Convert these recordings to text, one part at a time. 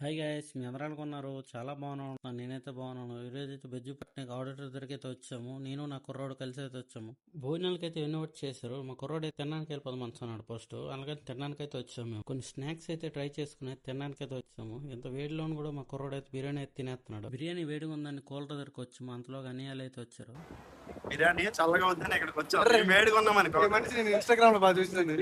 Hi guys, మీ అందరూ అనుకున్నారు చాలా బాగున్నాను. నేనైతే బాగున్నాను. ఈరోజు అయితే బెజ్జుపట్నం ఆడిటర్ దగ్గరికి అయితే వచ్చాము. నేను నా కుర్రోడు కలిసి అయితే వచ్చాము. భోజనాలకి అయితే ఇన్వైట్ చేశారు. మా కుర్రోడు అయితే తినడానికి వెళ్ళిపోదాం అనుకున్నాడు ఫస్ట్. అలాగే తినడానికి అయితే వచ్చాము. మేము కొన్ని స్నాక్స్ అయితే ట్రై చేసుకుని తినడానికి అయితే వచ్చాము. ఇంత వేడిలోను కూడా మా కుర్రోడు అయితే బిర్యానీ అయితే తినేస్తున్నాడు. బిర్యానీ వేడిగా ఉందని కూలర్ దగ్గరికి వచ్చాము. అంతలో అనియాలు అయితే వచ్చారు. బిర్యానీ చల్లగా ఉందని ఇక్కడికి వచ్చాం. వేడిగా ఉన్నాం అనుకో. మనిషి నేను ఇన్స్టాగ్రామ్ లో బాగా చూసాను.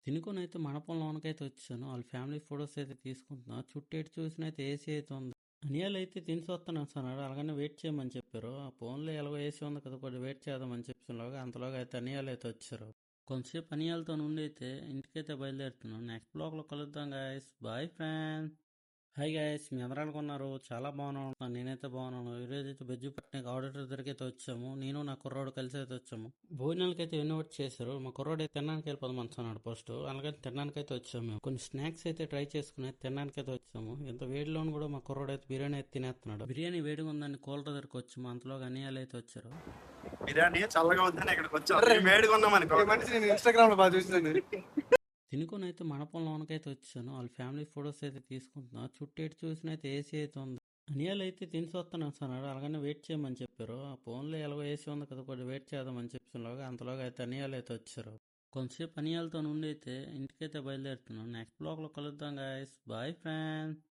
తినుకొని అయితే మండపంలోనకైతే వచ్చాను. వాళ్ళ ఫ్యామిలీ ఫొటోస్ అయితే తీసుకుంటున్నా. చుట్టూ ఎటు చూసిన అయితే ఏసీ అయితే ఉంది. అనియాలు అయితే తినిసి వస్తాను అన్నాడు. అలాగనే వెయిట్ చేయమని చెప్పారు. ఆ ఫోన్లో ఎలాగో ఏసీ ఉంది కదా, కొద్దిగా వెయిట్ చేద్దామని చెప్పినలోగా అంతలోగా అయితే అనియాలు అయితే వచ్చారు. కొంతసేపు అనియాలతో నుండి అయితే ఇంటికైతే బయలుదేరుతున్నాను. నెక్స్ట్ బ్లాగ్లో కలుద్దాం guys. Bye friends. Hi guys, మీ అందరూ అనుకున్నారు చాలా బాగున్నాను. నేనైతే బాగున్నాను. ఈరోజు అయితే బెజ్జుపట్నం ఆడిటర్ దగ్గరికి అయితే వచ్చాము. నేను నా కుర్రోడు కలిసి అయితే వచ్చాము. భోజనాలకి అయితే ఇన్వైట్ చేశారు. మా కుర్రోడు అయితే తినడానికి వెళ్ళిపోదాం అనుకున్నాడు ఫస్ట్. అలాగే తినడానికి అయితే వచ్చాము. మేము కొన్ని స్నాక్స్ అయితే ట్రై చేసుకుని తినడానికి అయితే వచ్చాము. ఇంత వేడిలోను కూడా మా కుర్రోడు అయితే బిర్యానీ అయితే తినేస్తున్నాడు. బిర్యానీ వేడిగా ఉందని కూలర్ దగ్గరికి వచ్చాము. అంతలో అనియాలు అయితే వచ్చారు. బిర్యానీ చల్లగా ఉందని ఇక్కడికి వచ్చాం. వేడిగా ఉన్నాం అనుకో. మనిషి నేను ఇన్స్టాగ్రామ్ లో బాగా చూసాను. తినుకొని అయితే మండపంలోనకైతే వచ్చాను. వాళ్ళ ఫ్యామిలీ ఫొటోస్ అయితే తీసుకుంటున్నా. చుట్టూ ఎటు చూసిన అయితే ఏసీ అయితే ఉంది. అనియాలు అయితే తినిసి వస్తాను అన్నాడు. అలాగనే వెయిట్ చేయమని చెప్పారు. ఆ ఫోన్లో ఎలాగో ఏసీ ఉంది కదా, కొద్దిగా వెయిట్ చేద్దామని చెప్పినలోగా అంతలోగా అయితే అనియాలు అయితే వచ్చారు. కొంతసేపు అనియాలతో నుండి అయితే ఇంటికైతే బయలుదేరుతున్నాను. నెక్స్ట్ బ్లాగ్లో కలుద్దాం గాయస్. Bye friends.